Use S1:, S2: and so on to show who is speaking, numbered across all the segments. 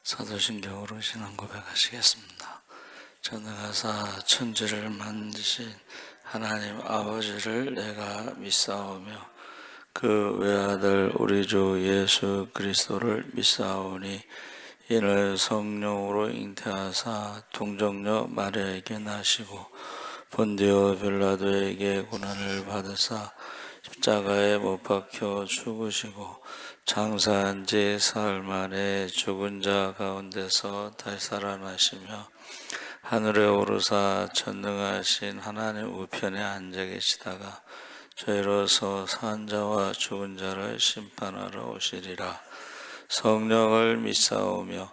S1: 사도신경으로 신앙 고백하시겠습니다. 전능하사 천지를 만드신 하나님 아버지를 내가 믿사오며 그 외아들 우리 주 예수 그리스도를 믿사오니 이를 성령으로 잉태하사 동정녀 마리아에게 나시고 본디오 빌라도에게 고난을 받으사 십자가에 못 박혀 죽으시고 장사한 지 사흘 만에 죽은 자 가운데서 다시 살아나시며 하늘에 오르사 전능하신 하나님 우편에 앉아 계시다가 저희로서 산 자와 죽은 자를 심판하러 오시리라. 성령을 믿사오며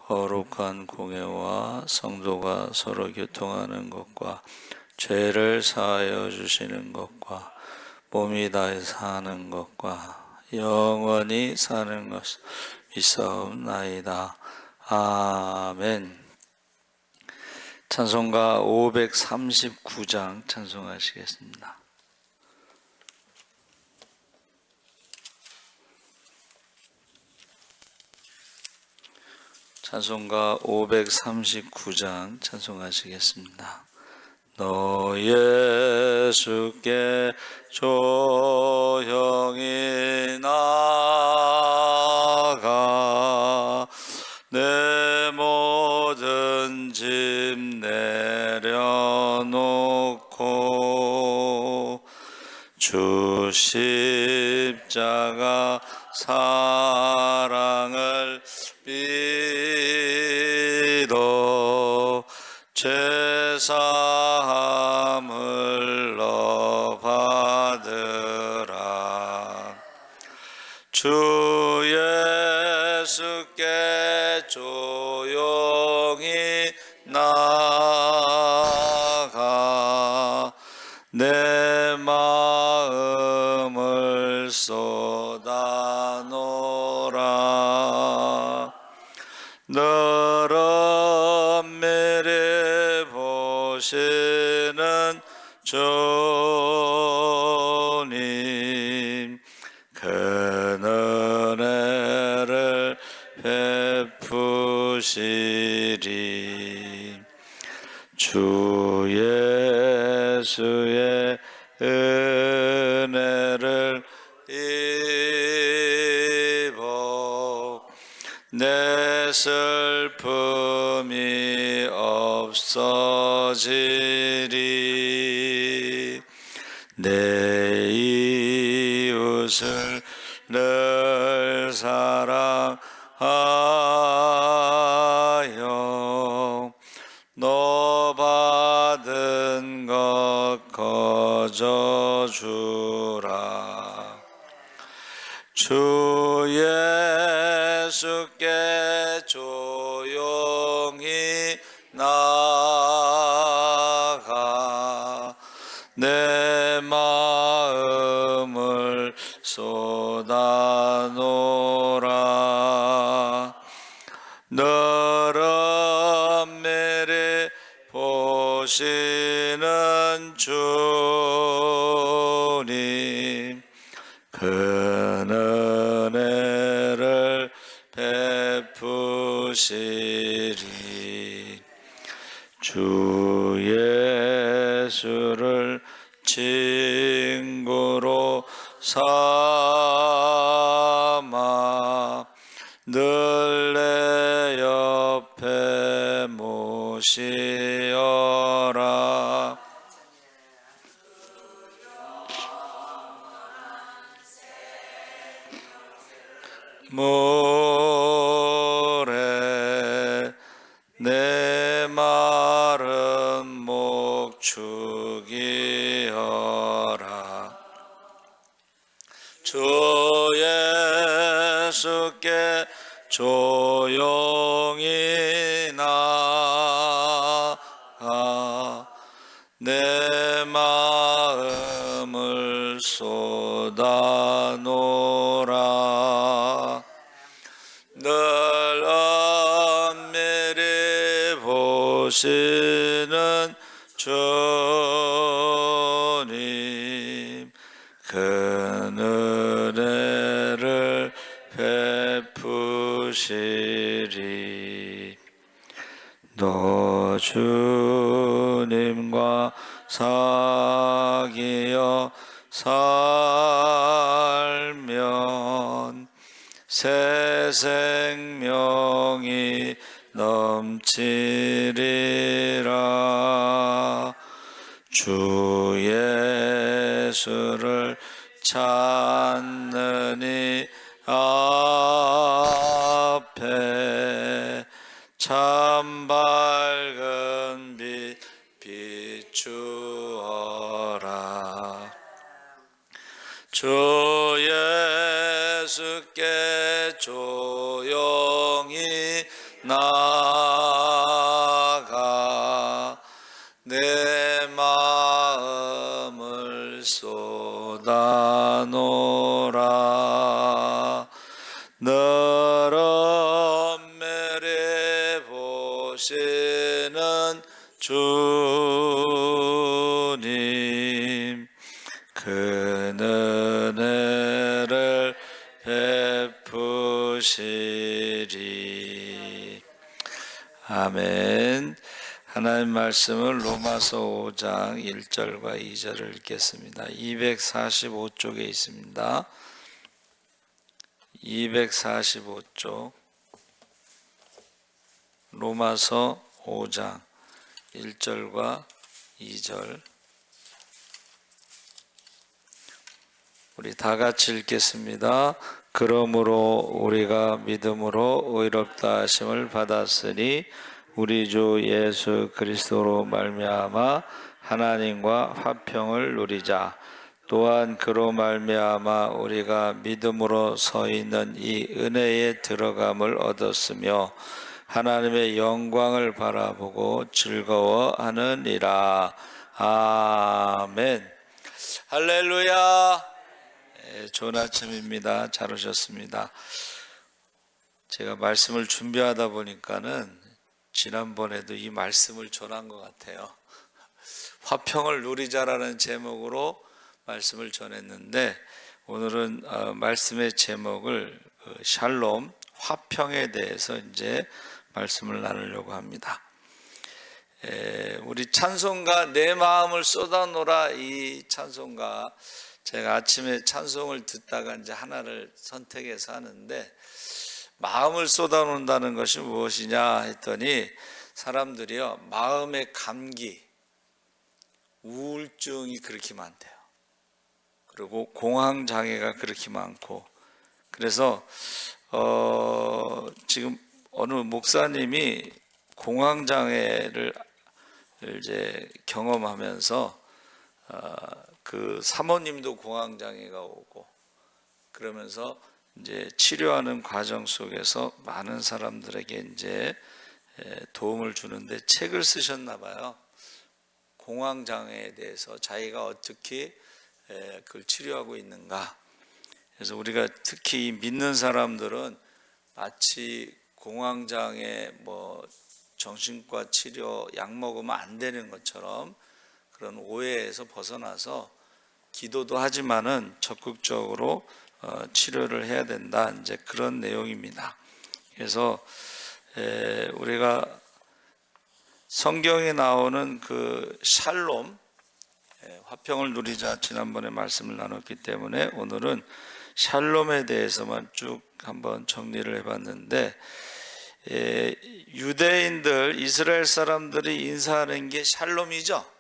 S1: 거룩한 공예와 성도가 서로 교통하는 것과 죄를 사하여 주시는 것과 몸이 다해 사는 것과 영원히 사는 것을 믿사옵나이다. 아멘. 찬송가 539장 찬송하시겠습니다. 찬송가 539장 찬송하시겠습니다. 너 예수께 조용히 나가 내 모든 짐 내려놓고 주 십자가 사랑을 믿어 죄사함을 너 받으라. 주 예수께 조용히 나가 내 마음을 쏟아놓으라. 늘 엄밀히 보시는 주님 큰 은혜를 베푸시리. 주 예수의 은혜를 입어 내 슬픔이 없어지리. 내 이웃을 늘 사랑하여 너 받은 것 거저 주라. 주 예수께 조용히 나가 내 마음을 쏟아놓으라. 늘 엄밀히 보시는 주님 큰 은혜를 베푸시리. 주 예수를 친구로 삼아 늘 내 옆에 모시어라. 모래 내 마른 목 축이어라. 주 예수께 조용히 나가 내 마음을 쏟아놓으라. 늘 엄밀히 보시는 주님 큰 은혜를 베푸시리. 베푸시리. 너 주님과 사귀어 살면 새 생명이 넘치리라. 주 예수를 찾느니 앞에 참 밝은 빛 비추어라. 주 예수께 조용히 나가 내 마음을 쏟아놓으라. 늘 엄매를 보시는 주님, 그 은혜를 베푸시리. 아멘. 하나님 말씀을 로마서 5장 1절과 2절을 읽겠습니다. 245쪽에 있습니다. 245쪽 로마서 5장 1절과 2절 우리 다 같이 읽겠습니다. 그러므로 우리가 믿음으로 의롭다 하심을 받았으니 우리 주 예수 그리스도로 말미암아 하나님과 화평을 누리자. 또한 그로 말미암아 우리가 믿음으로 서 있는 이 은혜에 들어감을 얻었으며 하나님의 영광을 바라보고 즐거워하느니라. 아멘. 할렐루야. 좋은 아침입니다. 잘 오셨습니다. 제가 말씀을 준비하다 보니까는 지난번에도 이 말씀을 전한 것 같아요. 화평을 누리자라는 제목으로 말씀을 전했는데 오늘은 말씀의 제목을 샬롬, 화평에 대해서 이제 말씀을 나누려고 합니다. 우리 찬송가 내 마음을 쏟아놓으라, 이 찬송가 제가 아침에 찬송을 듣다가 이제 하나를 선택해서 하는데, 마음을 쏟아놓는다는 것이 무엇이냐 했더니 사람들이요, 마음의 감기, 우울증이 그렇게 많대요. 그리고 공황장애가 그렇게 많고, 그래서 지금 어느 목사님이 공황장애를 이제 경험하면서 그 사모님도 공황장애가 오고 그러면서 이제 치료하는 과정 속에서 많은 사람들에게 이제 도움을 주는데 책을 쓰셨나 봐요. 공황장애에 대해서 자기가 어떻게 그걸 치료하고 있는가. 그래서 우리가 특히 믿는 사람들은 마치 공황장애 뭐 정신과 치료 약 먹으면 안 되는 것처럼 그런 오해에서 벗어나서 기도도 하지만은 적극적으로 치료를 해야 된다, 이제 그런 내용입니다. 그래서 우리가 성경에 나오는 그 샬롬, 화평을 누리자, 지난번에 말씀을 나눴기 때문에 오늘은 샬롬에 대해서만 쭉 한번 정리를 해봤는데, 유대인들, 이스라엘 사람들이 인사하는 게 샬롬이죠.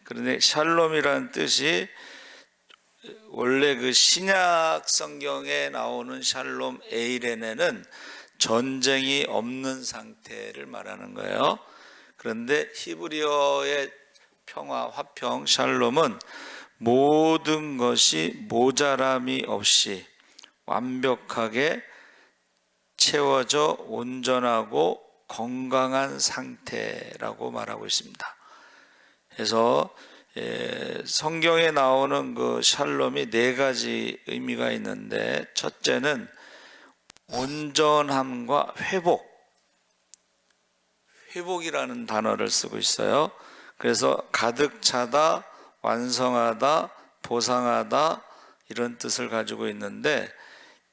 S1: 그런데 샬롬이라는 뜻이 원래 그 신약 성경에 나오는 샬롬 에이레네는 전쟁이 없는 상태를 말하는 거예요. 그런데 히브리어의 평화, 화평, 샬롬은 모든 것이 모자람이 없이 완벽하게 채워져 온전하고 건강한 상태라고 말하고 있습니다. 그래서 성경에 나오는 그 샬롬이 네 가지 의미가 있는데, 첫째는 온전함과 회복이라는 단어를 쓰고 있어요. 그래서 가득 차다, 완성하다, 보상하다, 이런 뜻을 가지고 있는데,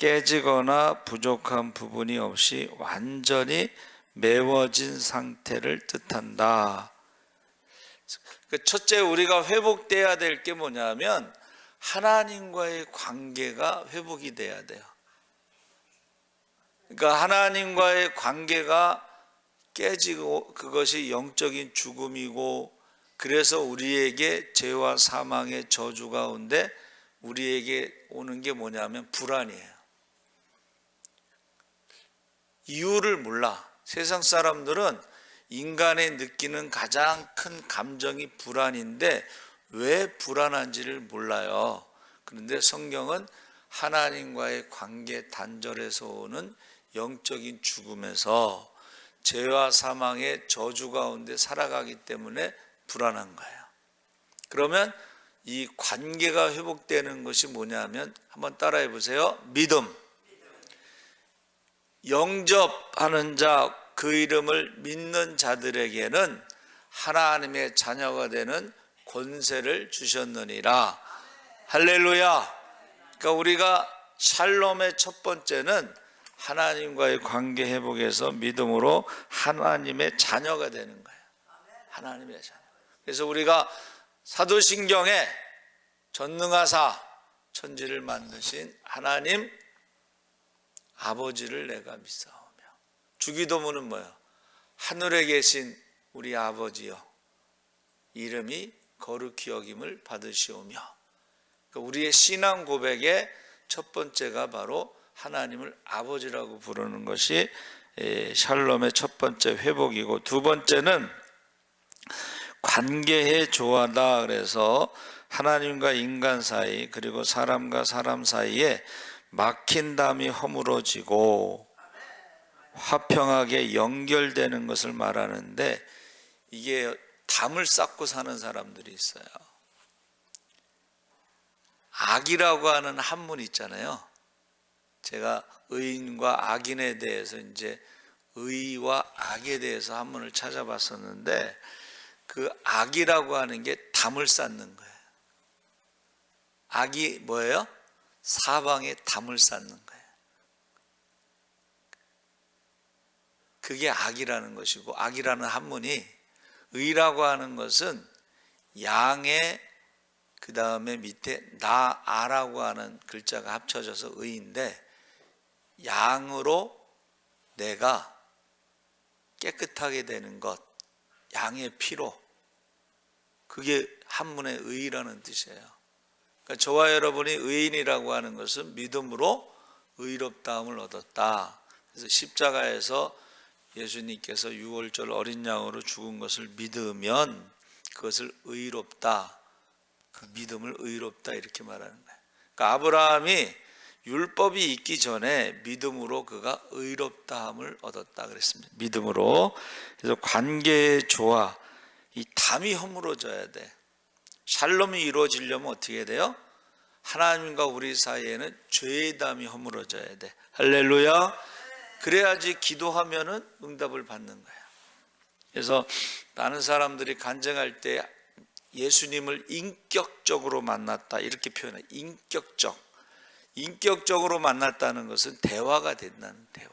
S1: 깨지거나 부족한 부분이 없이 완전히 메워진 상태를 뜻한다. 첫째, 우리가 회복돼야 될 게 뭐냐면 하나님과의 관계가 회복이 돼야 돼요. 그러니까 하나님과의 관계가 깨지고 그것이 영적인 죽음이고, 그래서 우리에게 죄와 사망의 저주 가운데 우리에게 오는 게 뭐냐면 불안이에요. 이유를 몰라. 세상 사람들은 인간이 느끼는 가장 큰 감정이 불안인데 왜 불안한지를 몰라요. 그런데 성경은 하나님과의 관계 단절에서 오는 영적인 죽음에서 죄와 사망의 저주 가운데 살아가기 때문에 불안한 거예요. 그러면 이 관계가 회복되는 것이 뭐냐면 한번 따라해 보세요. 믿음. 영접하는 자, 그 이름을 믿는 자들에게는 하나님의 자녀가 되는 권세를 주셨느니라. 할렐루야. 그러니까 우리가 샬롬의 첫 번째는 하나님과의 관계 회복에서 믿음으로 하나님의 자녀가 되는 거예요. 하나님의 자녀. 그래서 우리가 사도신경에 전능하사 천지를 만드신 하나님 아버지를 내가 믿사오며, 주기도문은 뭐예요? 하늘에 계신 우리 아버지여, 이름이 거룩히 여김을 받으시오며. 그러니까 우리의 신앙 고백의 첫 번째가 바로 하나님을 아버지라고 부르는 것이 샬롬의 첫 번째 회복이고, 두 번째는 관계의 조화다. 그래서 하나님과 인간 사이, 그리고 사람과 사람 사이에 막힌 담이 허물어지고 화평하게 연결되는 것을 말하는데, 이게 담을 쌓고 사는 사람들이 있어요. 악이라고 하는 한문 있잖아요. 제가 의인과 악인에 대해서 이제 의와 악에 대해서 한문을 찾아봤었는데, 그 악이라고 하는 게 담을 쌓는 거예요. 악이 뭐예요? 사방에 담을 쌓는 거예요. 그게 악이라는 것이고, 악이라는 한문이, 의라고 하는 것은 양의 그 다음에 밑에 나아라고 하는 글자가 합쳐져서 의인데, 양으로 내가 깨끗하게 되는 것, 양의 피로, 그게 한문의 의라는 뜻이에요. 그러니까 저와 여러분이 의인이라고 하는 것은 믿음으로 의롭다함을 얻었다. 그래서 십자가에서 예수님께서 유월절 어린 양으로 죽은 것을 믿으면 그것을 의롭다, 그 믿음을 의롭다 이렇게 말하는 거예요. 그러니까 아브라함이 율법이 있기 전에 믿음으로 그가 의롭다함을 얻었다 그랬습니다. 믿음으로. 그래서 관계의 조화, 이 담이 허물어져야 돼. 샬롬이 이루어지려면 어떻게 돼요? 하나님과 우리 사이에는 죄의 담이 허물어져야 돼. 할렐루야. 그래야지 기도하면은 응답을 받는 거야. 그래서 많은 사람들이 간증할 때 예수님을 인격적으로 만났다 이렇게 표현해. 인격적으로 만났다는 것은 대화가 된다는 대화.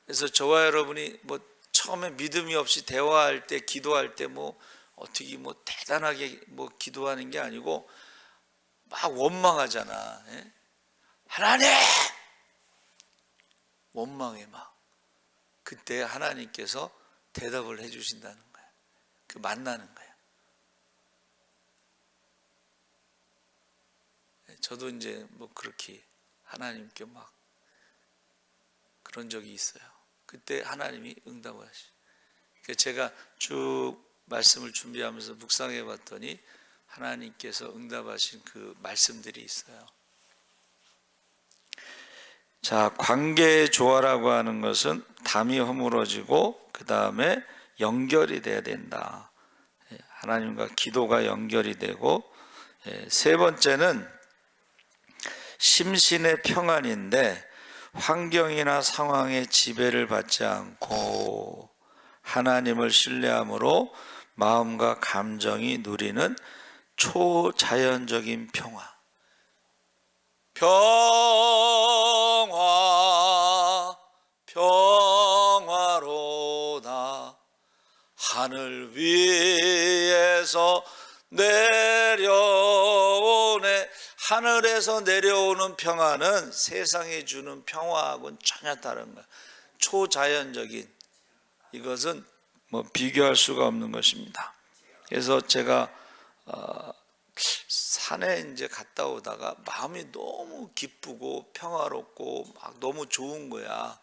S1: 그래서 저와 여러분이 뭐 처음에 믿음이 없이 대화할 때, 기도할 때 뭐 어떻게 뭐 대단하게 뭐 기도하는 게 아니고 막 원망하잖아. 하나님! 원망해 막. 그때 하나님께서 대답을 해주신다는 거야. 그 만나는 거야. 저도 이제 뭐 그렇게 하나님께 막 그런 적이 있어요. 그때 하나님이 응답을 하시. 제가 쭉 말씀을 준비하면서 묵상해 봤더니 하나님께서 응답하신 그 말씀들이 있어요. 자, 관계의 조화라고 하는 것은 담이 허물어지고 그 다음에 연결이 돼야 된다. 하나님과 기도가 연결이 되고, 세 번째는 심신의 평안인데 환경이나 상황의 지배를 받지 않고 하나님을 신뢰함으로 마음과 감정이 누리는 초자연적인 평화. 평화로다. 하늘 위에서 내려오네. 하늘에서 내려오는 평화는 세상에 주는 평화하고는 전혀 다른 거야. 초자연적인, 이것은 뭐 비교할 수가 없는 것입니다. 그래서 제가 산에 이제 갔다 오다가 마음이 너무 기쁘고 평화롭고 막 너무 좋은 거야.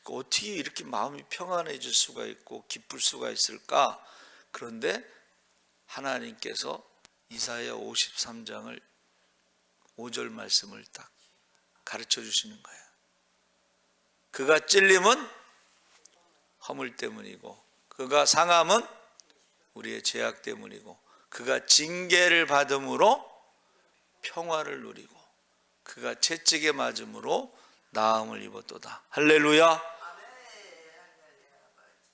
S1: 어떻게 이렇게 마음이 평안해질 수가 있고 기쁠 수가 있을까? 그런데 하나님께서 이사야 53장을 5절 말씀을 딱 가르쳐 주시는 거예요. 그가 찔림은 허물 때문이고, 그가 상함은 우리의 죄악 때문이고, 그가 징계를 받음으로 평화를 누리고, 그가 채찍에 맞음으로 나음을 입었도다. 할렐루야.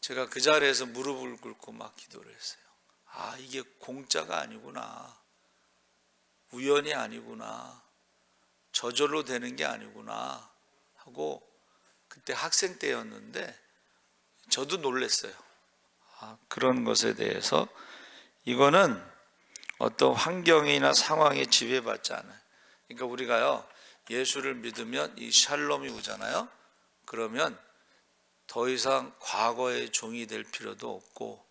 S1: 제가 그 자리에서 무릎을 꿇고 막 기도를 했어요. 아, 이게 공짜가 아니구나, 우연이 아니구나, 저절로 되는 게 아니구나 하고, 그때 학생 때였는데 저도 놀랐어요. 그런 것에 대해서 이거는 어떤 환경이나 상황에 지배받지 않아요. 그러니까 우리가요, 예수를 믿으면 이 샬롬이 오잖아요. 그러면 더 이상 과거의 종이 될 필요도 없고,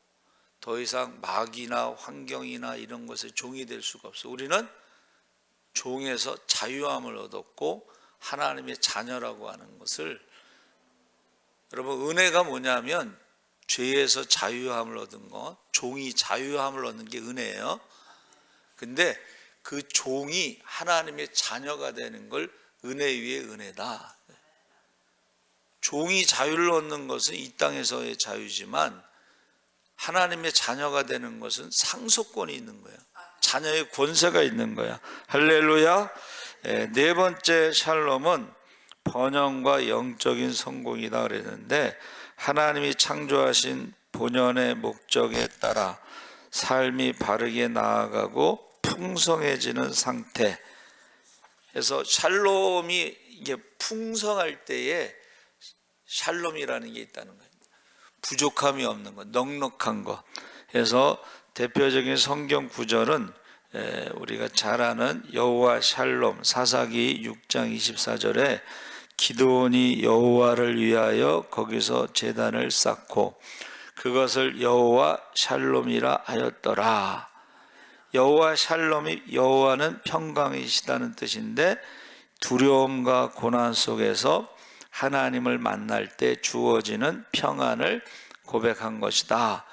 S1: 더 이상 마귀나 환경이나 이런 것에 종이 될 수가 없어요. 우리는 종에서 자유함을 얻었고 하나님의 자녀라고 하는 것을, 여러분, 은혜가 뭐냐면 죄에서 자유함을 얻은 거, 종이 자유함을 얻는 게 은혜예요. 근데 그 종이 하나님의 자녀가 되는 걸 은혜 위에 은혜다. 종이 자유를 얻는 것은 이 땅에서의 자유지만 하나님의 자녀가 되는 것은 상속권이 있는 거예요. 자녀의 권세가 있는 거야. 할렐루야. 네 번째 샬롬은 번영과 영적인 성공이다 그랬는데, 하나님이 창조하신 본연의 목적에 따라 삶이 바르게 나아가고 풍성해지는 상태. 그래서 샬롬이 이게 풍성할 때에 샬롬이라는 게 있다는 거예요. 부족함이 없는 것, 넉넉한 것. 그래서 대표적인 성경 구절은 우리가 잘 아는 여호와 샬롬, 사사기 6장 24절에 기드온이 여호와를 위하여 거기서 제단을 쌓고 그것을 여호와 샬롬이라 하였더라. 여호와 샬롬이, 여호와는 평강이시다는 뜻인데, 두려움과 고난 속에서 하나님을 만날 때 주어지는 평안을 고백한 것이다.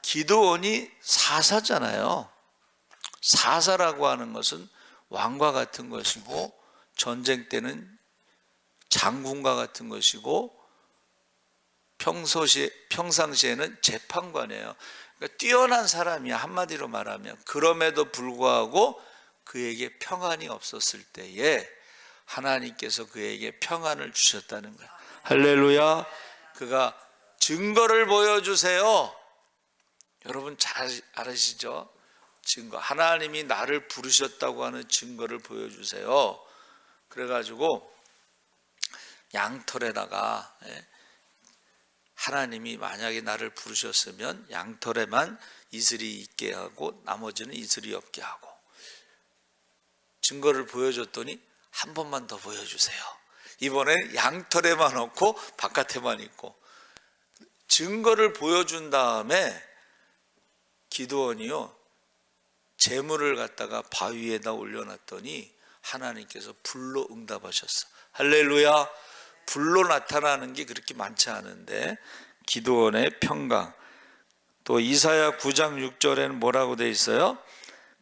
S1: 기드온이 사사잖아요. 사사라고 하는 것은 왕과 같은 것이고, 전쟁 때는 장군과 같은 것이고, 평상시에는 재판관이에요. 그러니까 뛰어난 사람이야, 한마디로 말하면. 그럼에도 불구하고 그에게 평안이 없었을 때에 하나님께서 그에게 평안을 주셨다는 거야. 할렐루야. 그가 증거를 보여주세요. 여러분 잘 알으시죠? 증거. 하나님이 나를 부르셨다고 하는 증거를 보여주세요. 그래가지고 양털에다가, 하나님이 만약에 나를 부르셨으면 양털에만 이슬이 있게 하고 나머지는 이슬이 없게 하고, 증거를 보여줬더니 한 번만 더 보여주세요. 이번엔 양털에만 없고 바깥에만 있고. 증거를 보여준 다음에 기드온이요, 재물을 갖다가 바위에다 올려놨더니 하나님께서 불로 응답하셨어. 할렐루야. 불로 나타나는 게 그렇게 많지 않은데 기드온의 평강. 또 이사야 9장 6절에는 뭐라고 돼 있어요?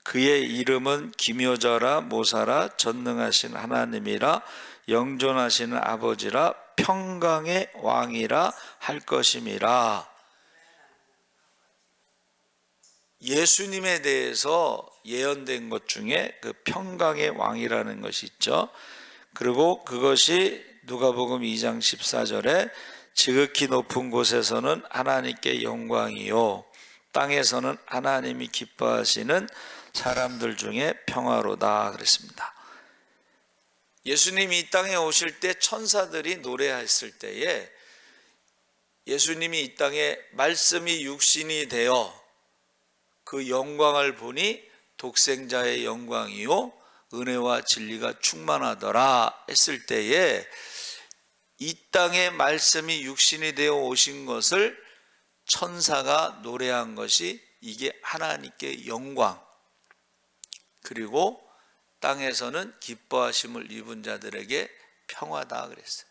S1: 그의 이름은 기묘자라, 모사라, 전능하신 하나님이라, 영존하시는 아버지라, 평강의 왕이라 할 것임이라. 예수님에 대해서 예언된 것 중에 그 평강의 왕이라는 것이 있죠. 그리고 그것이 누가복음 2장 14절에 지극히 높은 곳에서는 하나님께 영광이요 땅에서는 하나님이 기뻐하시는 사람들 중에 평화로다 그랬습니다. 예수님이 이 땅에 오실 때 천사들이 노래했을 때에 예수님이 이 땅에 말씀이 육신이 되어 그 영광을 보니 독생자의 영광이요 은혜와 진리가 충만하더라 했을 때에 이 땅에 말씀이 육신이 되어 오신 것을 천사가 노래한 것이 이게 하나님께 영광, 그리고 땅에서는 기뻐하심을 입은 자들에게 평화다 그랬어요.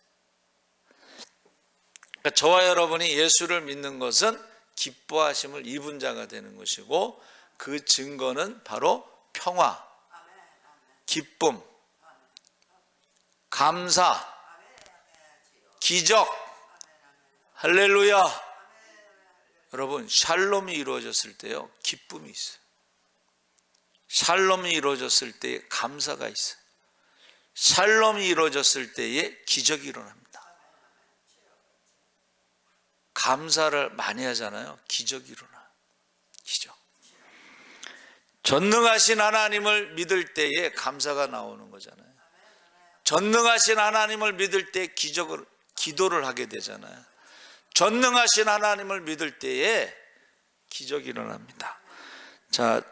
S1: 그러니까 저와 여러분이 예수를 믿는 것은 기뻐하심을 입은 자가 되는 것이고, 그 증거는 바로 평화, 기쁨, 감사, 기적, 할렐루야. 여러분, 샬롬이 이루어졌을 때요 기쁨이 있어요. 샬롬이 이루어졌을 때에 감사가 있어요. 샬롬이 이루어졌을 때에 기적이 일어납니다. 감사를 많이 하잖아요. 기적이 일어나요. 기적. 전능하신 하나님을 믿을 때에 감사가 나오는 거잖아요. 전능하신 하나님을 믿을 때 기도를 하게 되잖아요. 전능하신 하나님을 믿을 때에 기적이 일어납니다. 자,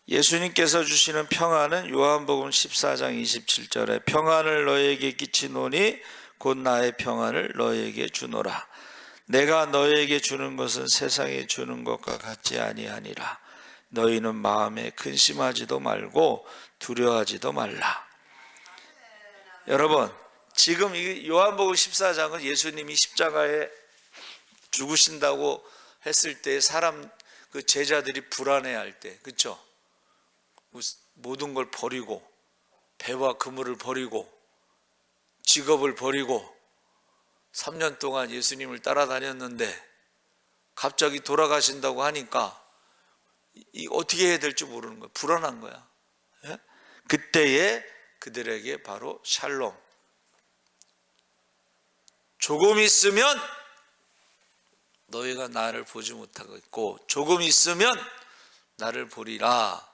S1: 예수님께서 주시는 평안은 요한복음 14장 27절에 평안을 너희에게 끼치노니 곧 나의 평안을 너희에게 주노라. 내가 너희에게 주는 것은 세상에 주는 것과 같지 아니하니라. 너희는 마음에 근심하지도 말고 두려워하지도 말라. 여러분, 지금 이 요한복음 14장은 예수님이 십자가에 죽으신다고 했을 때 그 제자들이 불안해할 때, 그렇죠? 모든 걸 버리고 배와 그물을 버리고 직업을 버리고 3년 동안 예수님을 따라다녔는데 갑자기 돌아가신다고 하니까 어떻게 해야 될지 모르는 거야. 불안한 거야. 예? 그때에 그들에게 바로 샬롬, 조금 있으면 너희가 나를 보지 못하겠고 조금 있으면 나를 보리라.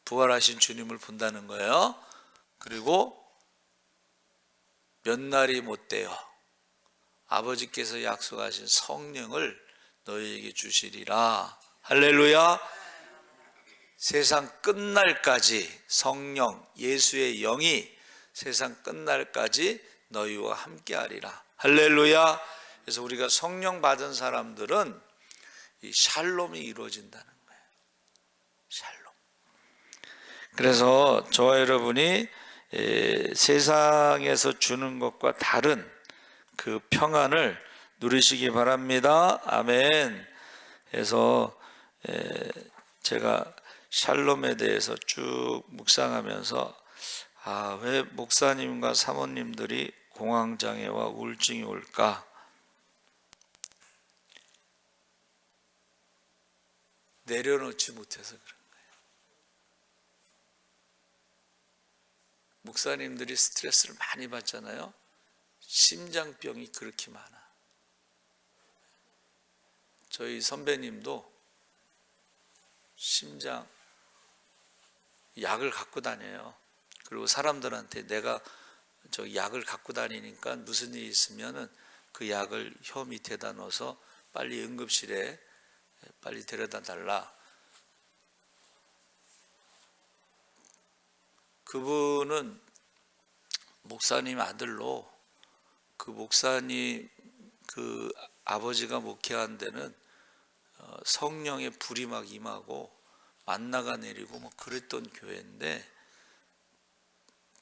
S1: 부활하신 주님을 본다는 거예요. 그리고 몇 날이 못되어 아버지께서 약속하신 성령을 너희에게 주시리라. 할렐루야. 세상 끝날까지 성령, 예수의 영이 세상 끝날까지 너희와 함께하리라. 할렐루야. 그래서 우리가 성령 받은 사람들은 이 샬롬이 이루어진다는 거예요. 샬롬. 그래서 저와 여러분이 세상에서 주는 것과 다른 그 평안을 누리시기 바랍니다. 아멘. 그래서 제가 샬롬에 대해서 쭉 묵상하면서 왜 목사님과 사모님들이 공황장애와 우울증이 올까? 내려놓지 못해서 그런 거예요. 목사님들이 스트레스를 많이 받잖아요. 심장병이 그렇게 많아. 저희 선배님도 심장 약을 갖고 다녀요. 그리고 사람들한테 내가 저 약을 갖고 다니니까 무슨 일이 있으면은 그 약을 혀 밑에다 넣어서 빨리 응급실에 빨리 데려다 달라. 그분은 목사님 아들로 그 목사님 그 아버지가 목회한 데는 성령의 불이 막 임하고 만나가 내리고 뭐 그랬던 교회인데,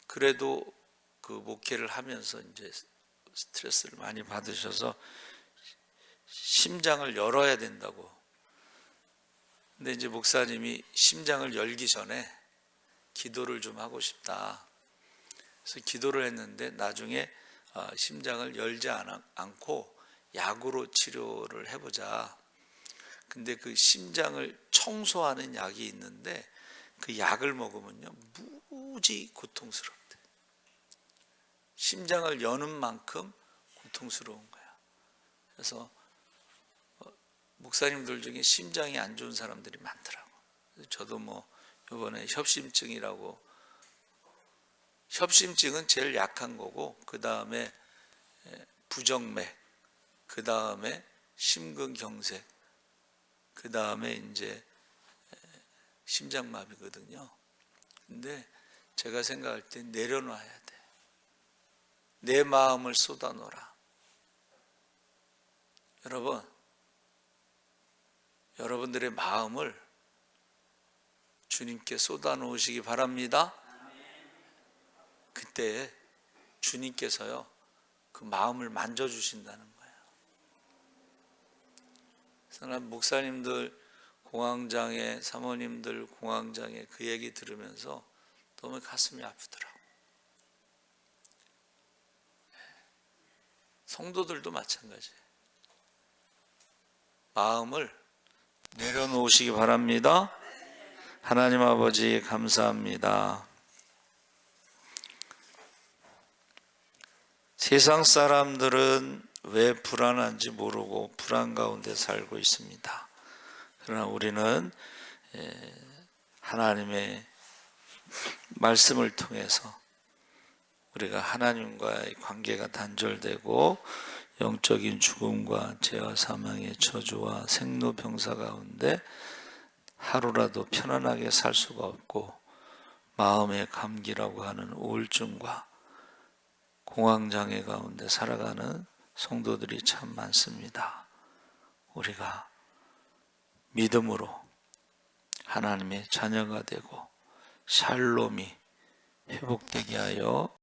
S1: 그래도 그 목회를 하면서 이제 스트레스를 많이 받으셔서 심장을 열어야 된다고. 근데 이제 목사님이 심장을 열기 전에 기도를 좀 하고 싶다. 그래서 기도를 했는데 나중에 심장을 열지 않고 약으로 치료를 해보자. 근데 그 심장을 청소하는 약이 있는데 그 약을 먹으면요 무지 고통스럽대. 심장을 여는 만큼 고통스러운 거야. 그래서 목사님들 중에 심장이 안 좋은 사람들이 많더라고. 저도 뭐 이번에 협심증이라고, 협심증은 제일 약한 거고, 그 다음에 부정맥, 그 다음에 심근경색, 그 다음에 이제 심장마비거든요. 근데 제가 생각할 때 내려놔야 돼. 내 마음을 쏟아놓으라. 여러분들의 마음을 주님께 쏟아놓으시기 바랍니다. 그때 주님께서요, 그 마음을 만져주신다는 거예요. 그래서 난 목사님들 공황장애, 사모님들 공황장애 그 얘기 들으면서 너무 가슴이 아프더라고. 성도들도 마찬가지예요. 마음을 내려놓으시기 바랍니다. 하나님 아버지 감사합니다. 세상 사람들은 왜 불안한지 모르고 불안 가운데 살고 있습니다. 그러나 우리는 하나님의 말씀을 통해서 우리가 하나님과의 관계가 단절되고 영적인 죽음과 죄와 사망의 저주와 생로병사 가운데 하루라도 편안하게 살 수가 없고 마음의 감기라고 하는 우울증과 공황장애 가운데 살아가는 성도들이 참 많습니다. 우리가 믿음으로 하나님의 자녀가 되고 샬롬이 회복되게 하여